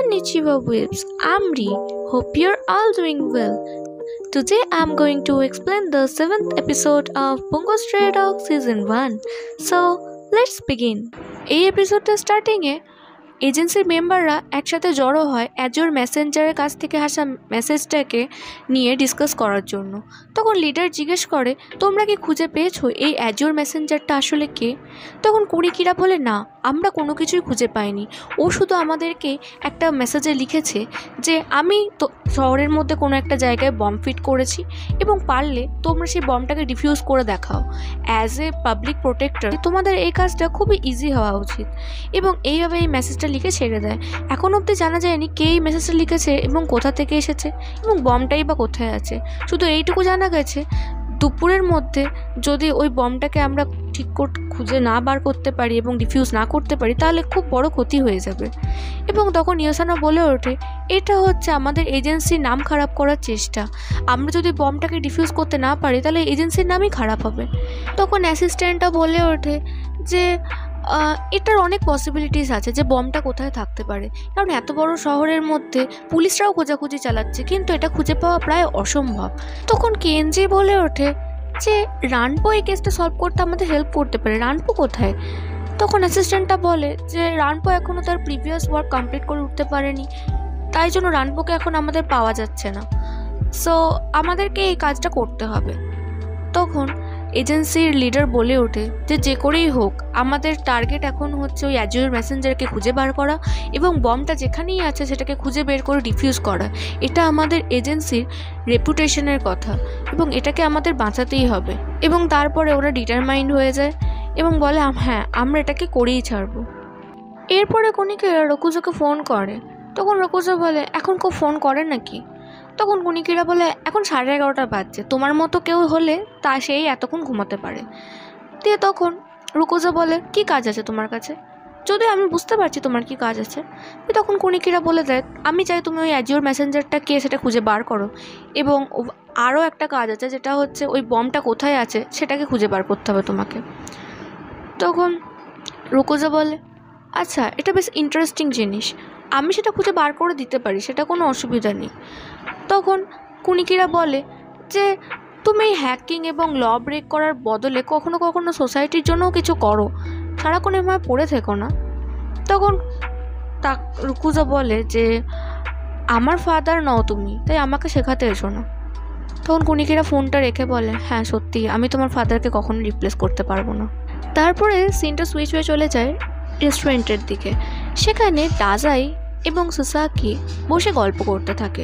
Konnichiwa Waves, I'm Ri. Hope you're all doing well. Today I'm going to explain the 7th episode of Bungo Stray Dogs Season 1. So, let's begin. এই এপিসোডটা স্টার্টিংয়ে এজেন্সির মেম্বাররা একসাথে জড়ো হয় অ্যাজোর মেসেঞ্জারের কাছ থেকে আসা মেসেজটাকে নিয়ে ডিসকাস করার জন্য। তখন লিডার জিজ্ঞেস করে, তোমরা কি খুঁজে পেয়েছো এই অ্যাজোর মেসেঞ্জারটা আসলে কে? তখন কুড়িকিরা বলে, না, আমরা কোনো কিছুই খুঁজে পাইনি। ও শুধু আমাদেরকে একটা মেসেজে লিখেছে যে আমি তো শহরের মধ্যে কোনো একটা জায়গায় বম্ব ফিট করেছি এবং পারলে তোমরা সেই বম্বটাকে ডিফিউজ করে দেখাও। অ্যাজ এ পাবলিক প্রোটেক্টর তোমাদের এই কাজটা খুবই ইজি হওয়া উচিত। এবং এইভাবে এই মেসেজটা লিখে ছেড়ে দেয়। এখন অবধি জানা যায়নি কে এই মেসেজটা লিখেছে এবং কোথা থেকে এসেছে এবং বম্বটাই বা কোথায় আছে। শুধু এইটুকু জানা গেছে, দুপুরের মধ্যে যদি ওই বম্বটাকে আমরা ঠিক খুঁজে না বার করতে পারি এবং ডিফিউজ না করতে পারি তাহলে খুব বড় ক্ষতি হয়ে যাবে। এবং তখন ইয়োসানা বলে ওঠে, এটা হচ্ছে আমাদের এজেন্সির নাম খারাপ করার চেষ্টা। আমরা যদি বম্বটাকে ডিফিউজ করতে না পারি তাহলে এজেন্সির নামই খারাপ হবে। তখন অ্যাসিস্ট্যান্টটা বলে ওঠে যে এটার অনেক পসিবিলিটিস আছে যে বম্বটা কোথায় থাকতে পারে, কারণ এত বড় শহরের মধ্যে পুলিশরাও খোঁজাখুঁজি চালাচ্ছে, কিন্তু এটা খুঁজে পাওয়া প্রায় অসম্ভব। তখন কেনজি বলে ওঠে যে রানপো এই কেসটা সলভ করতে আমাদের হেল্প করতে পারে। রানপো কোথায়? তখন অ্যাসিস্ট্যান্টটা বলে যে রানপো এখনও তার প্রিভিয়াস ওয়ার্ক কমপ্লিট করে উঠতে পারেনি, তাই জন্য রানপোকে এখন আমাদের পাওয়া যাচ্ছে না। সো আমাদেরকে এই কাজটা করতে হবে। তখন এজেন্সির লিডার বলে ওঠে যে করেই হোক আমাদের টার্গেট এখন হচ্ছে ওই অ্যাজোর মেসেঞ্জারকে খুঁজে বার করা এবং বম্বটা যেখানেই আছে সেটাকে খুঁজে বের করে ডিফিউজ করা। এটা আমাদের এজেন্সির রেপুটেশনের কথা এবং এটাকে আমাদের বাঁচাতেই হবে। এবং তারপরে ওরা ডিটারমাইন্ড হয়ে যায় এবং বলে, হ্যাঁ, আমরা এটাকে করেই ছাড়বো। এরপরে কনিকে রকুজোকে ফোন করে। তখন রকুজো বলে, এখন কেউ ফোন করে নাকি? তখন কুনিকিরা বলে, এখন 11:30 বাজছে, তোমার মতো কেউ হলে তা সেই এতক্ষণ ঘুমাতে পারে। দিয়ে তখন রুকুজো বলে, কি কাজ আছে তোমার কাছে? যদি আমি বুঝতে পারছি তোমার কি কাজ আছে। তখন কুনিকিরা বলে দেয়, আমি চাই তুমি ওই অ্যাজিওর মেসেঞ্জারটা কে সেটা খুঁজে বার করো এবং আরও একটা কাজ আছে যেটা হচ্ছে ওই বমটা কোথায় আছে সেটাকে খুঁজে বার করতে হবে তোমাকে। তখন রুকুজো বলে, আচ্ছা, এটা বেশ ইন্টারেস্টিং জিনিস, আমি সেটা খুঁজে বার করে দিতে পারি, সেটা কোনো অসুবিধা নেই। তখন কুনিকিরা বলে যে তুমি হ্যাকিং এবং ল ব্রেক করার বদলে কখনো কখনো সোসাইটির জন্যও কিছু করো, সারাক্ষণ এভাবে পড়ে থেকো না। তখন রুকুজো বলে যে আমার ফাদার নও তুমি, তাই আমাকে শেখাতে এসো না। তখন কুনিকিরা ফোনটা রেখে বলে, হ্যাঁ সত্যি, আমি তোমার ফাদারকে কখনো রিপ্লেস করতে পারবো না। তারপরে সিনটা সুইচ হয়ে চলে যায় রেস্টুরেন্টের দিকে। সেখানে ডাজাই এবং সুসাকি বসে গল্প করতে থাকে।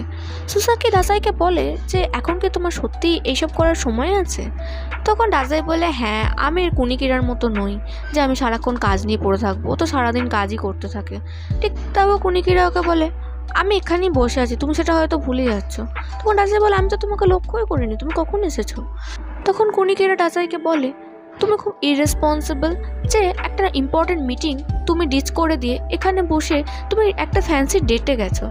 সুসাকি ডাজাইকে বলে যে এখন কি তোমার সত্যি এইসব করার সময় আছে? তখন ডাজাই বলে, হ্যাঁ, আমি কুনিকিরার মতো নই যে আমি সারাক্ষণ কাজ নিয়ে পড়ে থাকবো, ও তো সারাদিন কাজই করতে থাকে। ঠিক তাও কুনিকিরা ওকে বলে, আমি এখানেই বসে আছি, তুমি সেটা হয়তো ভুলে যাচ্ছ। তখন ডাজাই বলে, আমি তো তোমাকে লক্ষ্যই করিনি, তুমি কখন এসেছো? তখন কুনিকিরা ডাজাইকে বলে, তুমি খুব ইরেসপন্সিবল যে একটা ইম্পর্টেন্ট মিটিং তুমি ডিচ করে দিয়ে এখানে বসে তুমি একটা ফ্যান্সি ডেটে গেছো।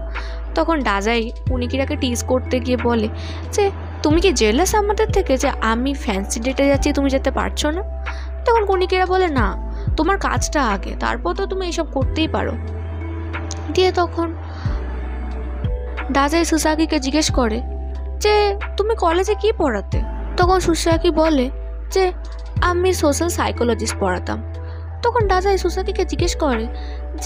তখন ডাজাই কুনিকিরাকে টিজ করতে গিয়ে বলে যে তুমি কি জেলাস আমাদের থেকে যে আমি ফ্যান্সি ডেটে যাচ্ছি, তুমি যেতে পারছো না? তখন কুনিকিরা বলে, না, তোমার কাজটা আগে, তারপর তো তুমি এসব করতেই পারো। দিয়ে তখন ডাজাই সুসাকিকে জিজ্ঞেস করে যে তুমি কলেজে কি পড়াতে? তখন সুসাকি বলে যে আমি সোশ্যাল সাইকোলজিস্ট পড়াতাম। তখন ডাজাই সুসাকিকে জিজ্ঞেস করে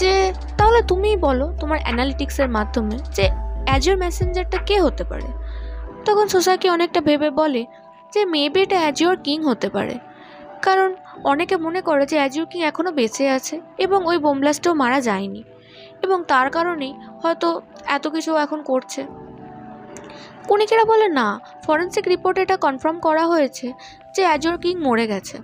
যে তাহলে তুমিই বলো তোমার অ্যানালিটিক্সের মাধ্যমে যে অ্যাজোর মেসেঞ্জারটা কে হতে পারে। তখন সুসাকি অনেকটা ভেবে বলে যে মেবি এটা অ্যাজোর কিং হতে পারে, কারণ অনেকে মনে করে যে অ্যাজোর কিং এখনও বেঁচে আছে এবং ওই বোমব্লাস্টেও মারা যায়নি এবং তার কারণেই হয়তো এত কিছু এখন করছে। কুনিকিরা বলে, না, ফরেন্সিক রিপোর্টে এটা কনফার্ম করা হয়েছে যে অ্যাজোর কিং মরে গেছে।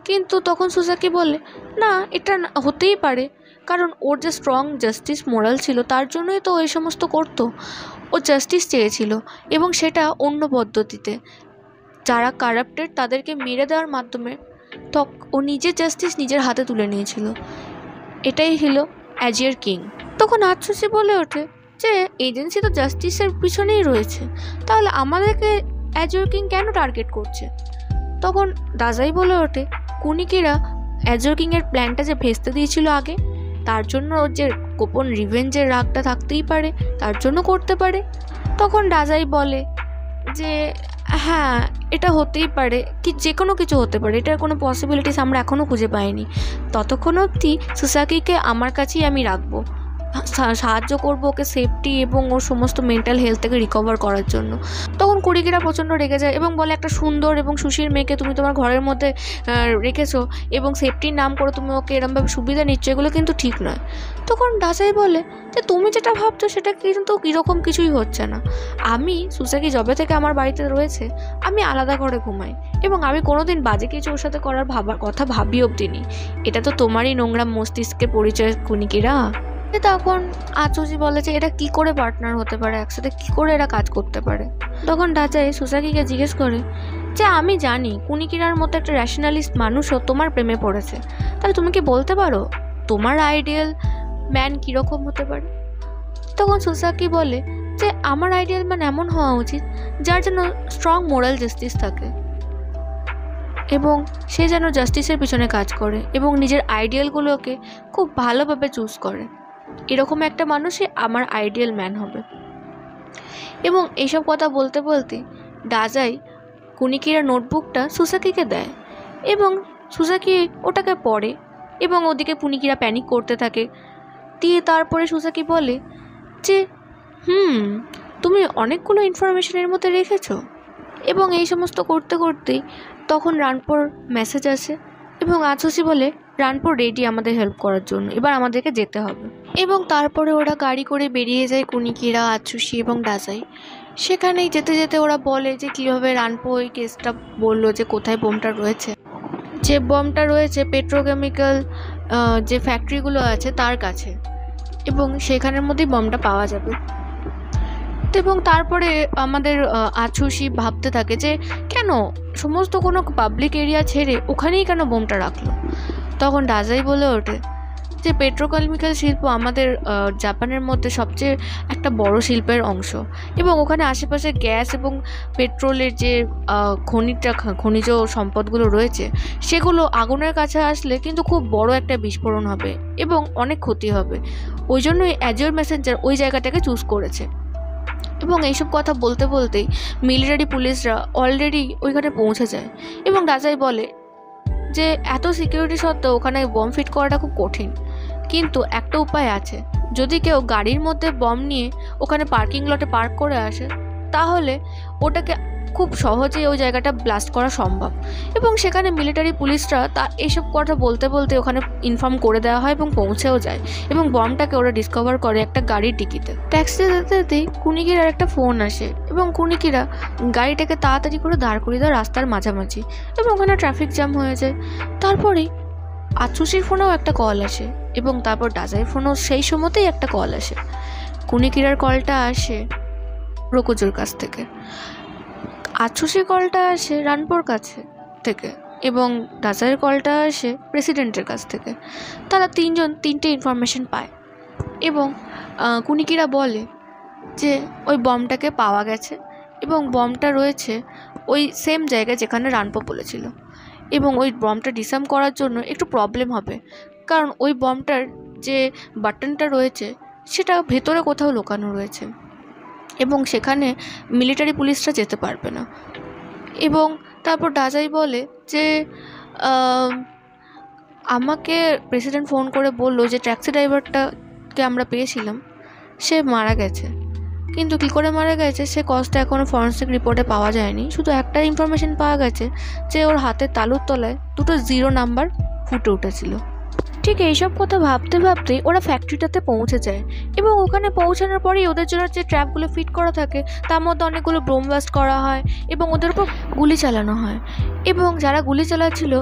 কিন্তু তখন সুসাকি বলে, না, এটা হতেই পারে, কারণ ওর যে স্ট্রং জাস্টিস মোরাল ছিল তার জন্যই তো এই সমস্ত করতো। ও জাস্টিস চেয়েছিল এবং সেটা অন্য পদ্ধতিতে, যারা কারাপ্টেড তাদেরকে মেরে দেওয়ার মাধ্যমে ও নিজের জাস্টিস নিজের হাতে তুলে নিয়েছিল। এটাই হলো অ্যাজিওর কিং। তখন আতসুশি বলে ওঠে যে এজেন্সি তো জাস্টিসের পিছনেই রয়েছে, তাহলে আমাদেরকে অ্যাজোর কিং কেন টার্গেট করছে? তখন ডাজাই বলে ওঠে, কুনিকিরা অ্যাজোর কিংয়ের প্ল্যানটা যে ভেস্তে দিয়েছিল আগে, তার জন্য যে গোপন রিভেঞ্জের রাগটা থাকতেই পারে, তার জন্য করতে পারে। তখন রাজাই বলে যে হ্যাঁ, এটা হতেই পারে, কি যে কোনো কিছু হতে পারে, এটার কোনো পসিবিলিটিস আমরা এখনও খুঁজে পাইনি। ততক্ষণ অবধি সুসাকিকে আমার কাছেই আমি রাখবো, সাহায্য করবো ওকে সেফটি এবং ওর সমস্ত মেন্টাল হেলথ থেকে রিকভার করার জন্য। তখন কুড়িকিরা প্রচণ্ড রেগে যায় এবং বলে একটা সুন্দর এবং সুশীল মেয়েকে তুমি তোমার ঘরের মধ্যে রেখেছো এবং সেফটির নাম করে তুমি ওকে এরমভাবে সুবিধা নিচ্ছ, এগুলো কিন্তু ঠিক নয়। তখন ডাসাই বলে যে তুমি যেটা ভাবছো সেটা কিন্তু কীরকম কিছুই হচ্ছে না। আমি সুসাকি যবে থেকে আমার বাড়িতে রয়েছে আমি আলাদা ঘরে ঘুমাই এবং আমি কোনোদিন বাজে কিছু ওর সাথে করার কথা ভাবি অবধি নি। এটা তো তোমারই নোংরা মস্তিষ্কের পরিচয় কুনিকিরা। তখন আচুজি বলে যে এটা কি করে পার্টনার হতে পারে, একসাথে কি করে এরা কাজ করতে পারে। তখন ডাচাই সুসাকিকে জিজ্ঞেস করে যে আমি জানি কুনিকিরার মতো একটা র্যাশনালিস্ট মানুষও তোমার প্রেমে পড়েছে, তাহলে তুমি কি বলতে পারো তোমার আইডিয়াল ম্যান কীরকম হতে পারে? তখন সুসাকি বলে যে আমার আইডিয়াল ম্যান এমন হওয়া উচিত যার যেন স্ট্রং মোরাল জাস্টিস থাকে এবং সে যেন জাস্টিসের পিছনে কাজ করে এবং নিজের আইডিয়ালগুলোকে খুব ভালোভাবে চুজ করে। এরকম একটা মানুষই আমার আইডিয়াল ম্যান হবে। এবং এইসব কথা বলতে বলতে ডাজাই কুনিকিরা নোটবুকটা সুসাকিকে দেয় এবং সুসাকি ওটাকে পড়ে এবং ওদিকে কুনিকিরা প্যানিক করতে থাকে। দিয়ে তারপরে সুসাকি বলে যে তুমি অনেকগুলো ইনফরমেশনের মধ্যে রেখেছো। এবং এই সমস্ত করতে করতেই তখন রানপোর মেসেজ আসে এবং আচুজি বলে রানপোর রেডি আমাদের হেল্প করার জন্য, এবার আমাদেরকে যেতে হবে। এবং তারপরে ওরা গাড়ি করে বেরিয়ে যায় কুনিকিরা, আচুশি এবং ডাজাই। সেখানেই যেতে যেতে ওরা বলে যে কীভাবে রানপো ওই কেসটা বললো যে কোথায় বোমটা রয়েছে, যে বমটা রয়েছে পেট্রোকেমিক্যাল যে ফ্যাক্টরিগুলো আছে তার কাছে এবং সেখানের মধ্যেই বমটা পাওয়া যাবে। এবং তারপরে আমাদের আচুশি ভাবতে থাকে যে কেন সমস্ত কোনো পাবলিক এরিয়া ছেড়ে ওখানেই কেন বোমটা রাখলো। তখন ডাজাই বলে ওঠে যে পেট্রোকেমিক্যাল শিল্প আমাদের জাপানের মধ্যে সবচেয়ে একটা বড় শিল্পের অংশ এবং ওখানে আশেপাশে গ্যাস এবং পেট্রোলের যে খনিজ সম্পদগুলো রয়েছে সেগুলো আগুনের কাছে আসলে কিন্তু খুব বড় একটা বিস্ফোরণ হবে এবং অনেক ক্ষতি হবে। ওই জন্যই অ্যাজিওর মেসেঞ্জার ওই জায়গাটাকে চুজ করেছে। এবং এইসব কথা বলতে বলতেই মিলিটারি পুলিশরা অলরেডি ওইখানে পৌঁছে যায় এবং ডাজাই বলে যে এত সিকিউরিটি সত্ত্বেও ওখানে বম ফিট করাটা খুব কঠিন, কিন্তু একটা উপায় আছে। যদি কেউ গাড়ির মধ্যে বম নিয়ে ওখানে পার্কিং লটে পার্ক করে আসে তাহলে ওটাকে খুব সহজেই ওই জায়গাটা ব্লাস্ট করা সম্ভব। এবং সেখানে মিলিটারি পুলিশরা এইসব কথা বলতে বলতে ওখানে ইনফর্ম করে দেওয়া হয় এবং পৌঁছেও যায় এবং বমটাকে ওরা ডিসকভার করে একটা গাড়ির ডিকিতে। ট্যাক্সিতে যেতে যেতেই কুনিকিরার একটা ফোন আসে এবং কুনিকিরা গাড়িটাকে তাড়াতাড়ি করে দাঁড় করিয়ে দেয় রাস্তার মাঝামাঝি এবং ওখানে ট্রাফিক জ্যাম হয়ে যায়। তারপরেই আচুশির ফোনেও একটা কল আসে এবং তারপর ডাজাইয়ের ফোনেও সেই সময়তেই একটা কল আসে। কুনিকিরার কলটা আসে রোকোজোর কাছ থেকে, আচুশির কলটা আসে রানপোর কাছে থেকে এবং ডাজাইয়ের কলটা আসে প্রেসিডেন্টের কাছ থেকে। তারা তিনটে ইনফরমেশন পায় এবং কুনিকিরা বলে যে ওই বমটাকে পাওয়া গেছে এবং বমটা রয়েছে ওই সেম জায়গায় যেখানে রানপো বলেছিল এবং ওই বমটা ডিসআর্ম করার জন্য একটু প্রবলেম হবে, কারণ ওই বমটার যে বাটনটা রয়েছে সেটা ভেতরে কোথাও লুকানো রয়েছে এবং সেখানে মিলিটারি পুলিশরা যেতে পারবে না। এবং তারপর ডাজাই বলে যে আমাকে প্রেসিডেন্ট ফোন করে বললো যে ট্যাক্সি ড্রাইভারটাকে আমরা পেয়েছিলাম, সে মারা গেছে, কিন্তু কী করে মারা গেছে সে কজটা এখনও ফরেন্সিক রিপোর্টে পাওয়া যায়নি। শুধু একটা ইনফরমেশন পাওয়া গেছে যে ওর হাতের তালুর তলায় 2টো 0 নাম্বার ফুটে উঠেছিল। ঠিক এইসব কথা ভাবতে ভাবতেই ওরা ফ্যাক্টরিটাতে পৌঁছে যায় এবং ওখানে পৌঁছানোর পরেই ওদের জন্য যে ট্র্যাপগুলো ফিট করা থাকে তার মধ্যে অনেকগুলো বোম ব্লাস্ট করা হয় এবং ওদের উপর গুলি চালানো হয় এবং যারা গুলি চালাচ্ছিল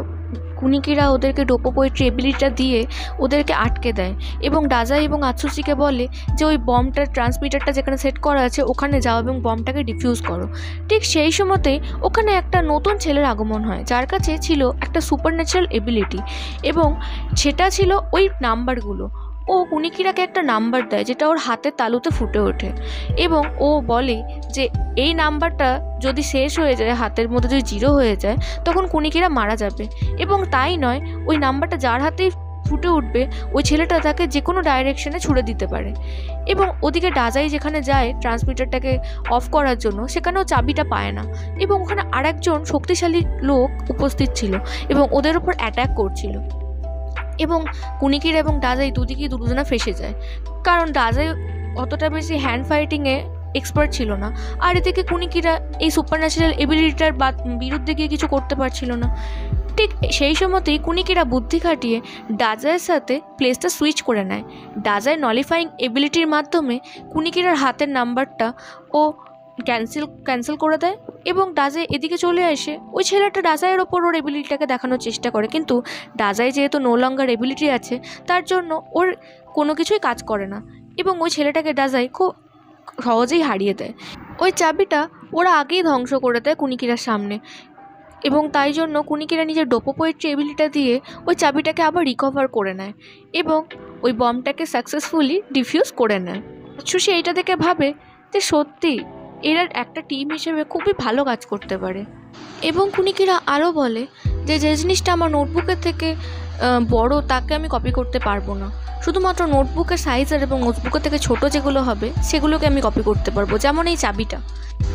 কুনিকিরা ওদেরকে ডোপো পোয়েট্রি এবিলিটিটা দিয়ে ওদেরকে আটকে দেয় এবং ডাজাই এবং আচুশিকে বলে যে ওই বমটার ট্রান্সমিটারটা যেখানে সেট করা আছে ওখানে যাও এবং বমটাকে ডিফিউজ করো। ঠিক সেই সময়তেই ওখানে একটা নতুন ছেলের আগমন হয় যার কাছে ছিল একটা সুপারন্যাচারাল এবিলিটি এবং সেটা ছিল ওই নাম্বারগুলো। ও কুনিকিরাকে একটা নাম্বার দেয় যেটা ওর হাতের তালুতে ফুটে ওঠে এবং ও বলে যে এই নাম্বারটা যদি শেষ হয়ে যায়, হাতের মধ্যে যদি 0 হয়ে যায় তখন কুনিকিরা মারা যাবে এবং তাই নয় ওই নাম্বারটা যার হাতেই ফুটে উঠবে ওই ছেলেটা তাকে যে কোনো ডাইরেকশনে ছুড়ে দিতে পারে। এবং ওদিকে ডাজাই যেখানে যায় ট্রান্সমিটারটাকে অফ করার জন্য, সেখানেও চাবিটা পায় না এবং ওখানে আরেকজন শক্তিশালী লোক উপস্থিত ছিল এবং ওদের ওপর অ্যাট্যাক করছিল। এবং কুনিকিরা এবং ডাজাই দুজনা ফেসে যায়, কারণ ডাজাই অতটা বেশি হ্যান্ড ফাইটিংয়ে এক্সপার্ট ছিল না, আর এদিকে কুনিকিরা এই সুপার ন্যাচারাল এবিলিটিটার বিরুদ্ধে গিয়ে কিছু করতে পারছিল না। ঠিক সেই সময়তেই কুনিকিরা বুদ্ধি খাটিয়ে ডাজাইয়ের সাথে প্লেসটা সুইচ করে নেয়। ডাজাই নলিফাইং এবিলিটির মাধ্যমে কুনিকিরার হাতের নাম্বারটা ও ক্যান্সেল করে দেয় এবং ডাজাই এদিকে চলে আসে। ওই ছেলেটা ডাজাইয়ের ওপর ওর এবিলিটিটাকে দেখানোর চেষ্টা করে, কিন্তু ডাজাই যেহেতু নো লঙ্গার এবিলিটি আছে তার জন্য ওর কোনো কিছুই কাজ করে না এবং ওই ছেলেটাকে ডাজাই খুব সহজেই হারিয়ে দেয়। ওই চাবিটা ওরা আগেই ধ্বংস করে দেয় কুনিকিরার সামনে এবং তাই জন্য কুনিকিরা নিজের ডোপোপোয়েট্রি এবিলিটিটা দিয়ে ওই চাবিটাকে আবার রিকভার করে নেয় এবং ওই বমটাকে সাকসেসফুলি ডিফিউজ করে নেয়। সুশি এইটা দেখে ভাবে যে সত্যি এরা একটা টিম হিসেবে খুবই ভালো কাজ করতে পারে। এবং কুনিকিরা আরও বলে যে জিনিসটা আমার নোটবুকের থেকে বড় তাকে আমি কপি করতে পারবো না, শুধুমাত্র নোটবুকের সাইজের এবং নোটবুকের থেকে ছোট যেগুলো হবে সেগুলোকে আমি কপি করতে পারবো, যেমন এই চাবিটা।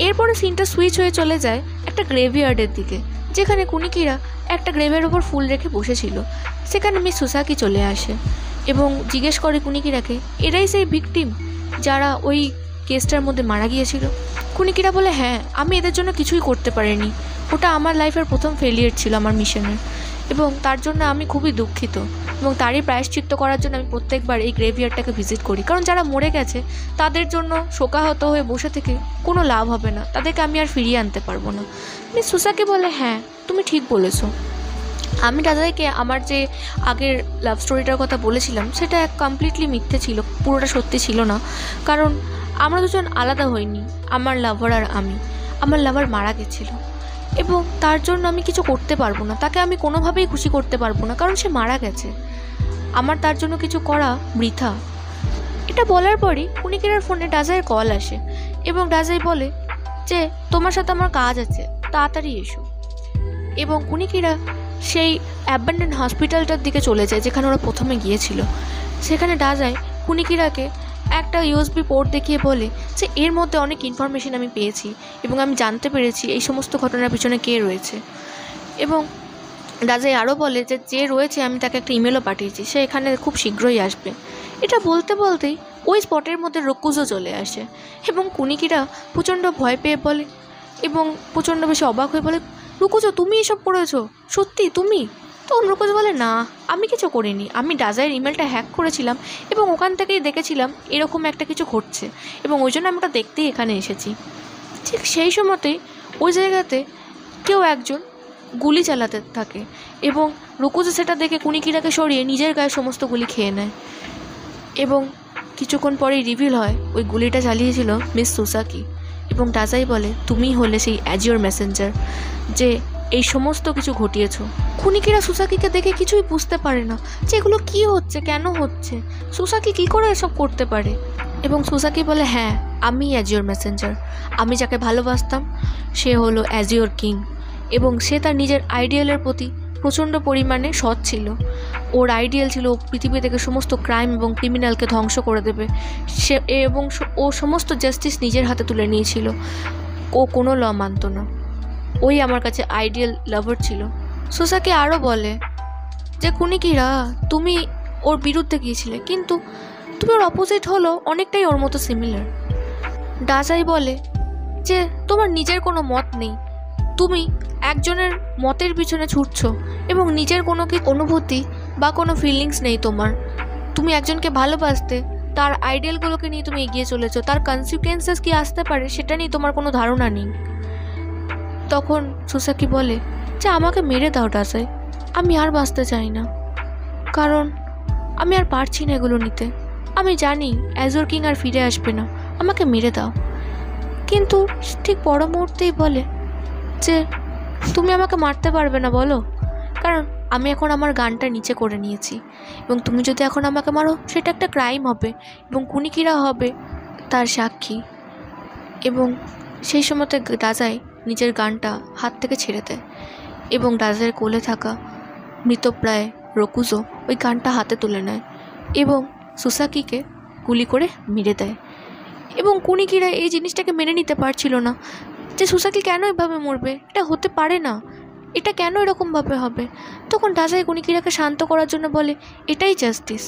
এরপরে সিনটা সুইচ হয়ে চলে যায় একটা গ্রেভিয়ার্ডের দিকে, যেখানে কুনিকিরা একটা গ্রেভের ওপর ফুল রেখে বসেছিল। সেখানে মিস সুসাকি চলে আসে এবং জিজ্ঞেস করে কুনিকিরাকে, এরাই সেই ভিকটিম যারা ওই কেসটার মধ্যে মারা গিয়েছিল? কুনিকিরা বলে, হ্যাঁ, আমি এদের জন্য কিছুই করতে পারিনি, ওটা আমার লাইফের প্রথম ফেলিয়ার ছিল আমার মিশনের, এবং তার জন্য আমি খুবই দুঃখিত এবং তারই প্রায়শ্চিত্ত করার জন্য আমি প্রত্যেকবার এই গ্রেভিয়ার্ডটাকে ভিজিট করি, কারণ যারা মরে গেছে তাদের জন্য শোকাহত হয়ে বসে থেকে কোনো লাভ হবে না, তাদেরকে আমি আর ফিরিয়ে আনতে পারবো না। মিস সুসাকি বলে, হ্যাঁ, তুমি ঠিক বলেছো, আমি ডাজাইকে আমার যে আগের লাভ স্টোরিটার কথা বলেছিলাম সেটা কমপ্লিটলি মিথ্যে ছিল, পুরোটা সত্যি ছিল না, কারণ আমরা দুজন আলাদা হইনি, আমার লাভার আর আমি। আমার লাভার মারা গেছিলো এবং তার জন্য আমি কিছু করতে পারবো না, তাকে আমি কোনোভাবেই খুশি করতে পারবো না, কারণ সে মারা গেছে। আমার তার জন্য কিছু করা বৃথা। এটা বলার পরই কুনিকিরার ফোনে ডাজাইয়ের কল আসে এবং ডাজাই বলে যে তোমার সাথে আমার কাজ আছে, তাড়াতাড়ি এসো। এবং কুনিকিরা সেই অ্যাবান্ডেন্ড হসপিটালটার দিকে চলে যায় যেখানে ওরা প্রথমে গিয়েছিল। সেখানে ডাজাই কুনিকিরাকে একটা ইউএসবি পোর্ট দেখিয়ে বলে যে এর মধ্যে অনেক ইনফরমেশন আমি পেয়েছি এবং আমি জানতে পেরেছি এই সমস্ত ঘটনার পিছনে কে রয়েছে। এবং ডাজাই আরও বলে যে রয়েছে আমি তাকে একটা ইমেলও পাঠিয়েছি, সে এখানে খুব শীঘ্রই আসবে। এটা বলতে বলতেই ওই স্পটের মধ্যে রকুজো চলে আসে এবং কুনিকিরা প্রচণ্ড ভয় পেয়ে বলে এবং প্রচণ্ড বেশি অবাক হয়ে বলে, রকুজো, তুমি এসব করেছো? সত্যি তুমি? তখন রকুজো বলে, না, আমি কিছু করিনি, আমি ডাজাইয়ের ইমেলটা হ্যাক করেছিলাম এবং ওখান থেকেই দেখেছিলাম এরকম একটা কিছু ঘটছে এবং ওই জন্য আমি ওটা দেখতেই এখানে এসেছি। ঠিক সেই সময়তেই ওই জায়গাতে কেউ একজন গুলি চালাতে থাকে এবং রকুজো সেটা দেখে কুনিকিরাকে সরিয়ে নিজের গায়ে সমস্ত গুলি খেয়ে নেয় এবং কিছুক্ষণ পরেই রিভিল হয় ওই গুলিটা চালিয়েছিল মিস সুসাকি। এবং ডাজাই বলে, তুমিই হলে সেই অ্যাজিওর মেসেঞ্জার যে এই সমস্ত কিছু ঘটিয়েছ। কুনিকিরা সুসাকিকে দেখে কিছুই বুঝতে পারে না যে এগুলো কী হচ্ছে, কেন হচ্ছে, সুসাকি কী করে এসব করতে পারে। এবং সুসাকি বলে, হ্যাঁ, আমি অ্যাজিওর মেসেঞ্জার, আমি যাকে ভালোবাসতাম সে হলো অ্যাজিওর কিং এবং সে তার নিজের আইডিয়ালের প্রতি প্রচণ্ড পরিমাণে সৎ ছিল। ওর আইডিয়াল ছিল পৃথিবী থেকে সমস্ত ক্রাইম এবং ক্রিমিনালকে ধ্বংস করে দেবে সে, এবং ও সমস্ত জাস্টিস নিজের হাতে তুলে নিয়েছিল। ও কোনো ল মানত না, ওই আমার কাছে আইডিয়াল লাভার ছিল। সুসাকি আরও বলে যে কুনিকিরা, তুমি ওর বিরুদ্ধে গিয়েছিলে কিন্তু তুমি ওর অপোজিট হলো অনেকটাই ওর মতো সিমিলার। ডাজাই বলে যে তোমার নিজের কোনো মত নেই, তুমি একজনের মতের পিছনে ছুটছ এবং নিজের কোনো কি অনুভূতি বা কোনো ফিলিংস নেই তোমার। তুমি একজনকে ভালোবাসতে তার আইডিয়ালগুলোকে নিয়ে তুমি এগিয়ে চলেছো, তার কনসিকুয়েন্সেস কি আসতে পারে সেটা নিয়ে তোমার কোনো ধারণা নেই। তখন সুসাকি বলে যে আমাকে মেরে দাও ডাজাই, আমি আর বাঁচতে চাই না, কারণ আমি আর পারছি না এগুলো নিতে। আমি জানি অ্যাজিওর কিং আর ফিরে আসবে না, আমাকে মেরে দাও। কিন্তু ঠিক পর মুহূর্তেই বলে যে তুমি আমাকে মারতে পারবে না বলো, কারণ আমি এখন আমার গানটা নিচে করে নিয়েছি এবং তুমি যদি এখন আমাকে মারো সেটা একটা ক্রাইম হবে এবং কুনিকিরা হবে তার সাক্ষী। এবং সেই সময়তে ডাজাই নিজের গানটা হাত থেকে ছেড়ে দেয় এবং ডাজাইয়ের কোলে থাকা মৃতপ্রায় রকুজো ওই গানটা হাতে তুলে নেয় এবং সুসাকিকে গুলি করে মেরে দেয়। এবং কুনিকিরা এই জিনিসটাকে মেনে নিতে পারছিল না যে সুসাকি কেন এভাবে মরবে, এটা হতে পারে না, এটা কেন এরকমভাবে হবে। তখন ডাজাই কুনিকিরাকে শান্ত করার জন্য বলে এটাই জাস্টিস,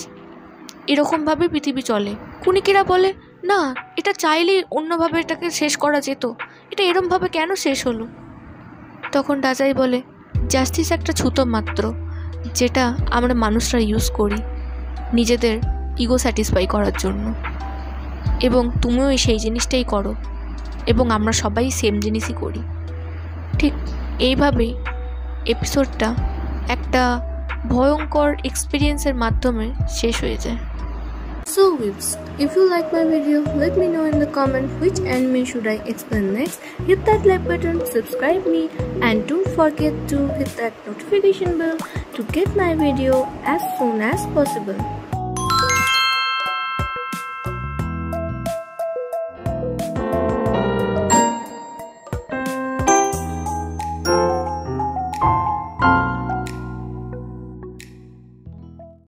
এরকমভাবে পৃথিবী চলে। কুনিকিরা বলে না, এটা চাইলেই অন্যভাবে এটাকে শেষ করা যেত, এটা এরমভাবে কেন শেষ হলো। তখন ডাজাই বলে জাস্টিস একটা ছুতো মাত্র, যেটা আমরা মানুষরা ইউজ করি নিজেদের ইগো স্যাটিসফাই করার জন্য, এবং তুমিও সেই জিনিসটাই করো এবং আমরা সবাই সেম জিনিসই করি। ঠিক এইভাবেই এপিসোডটা একটা ভয়ঙ্কর এক্সপিরিয়েন্সের মাধ্যমে শেষ হয়ে যায়। So Vips, if you like my video, let me know in the comment which anime should I explain next. Hit that like button, subscribe me, and don't forget to hit that notification bell to get my video as soon as possible.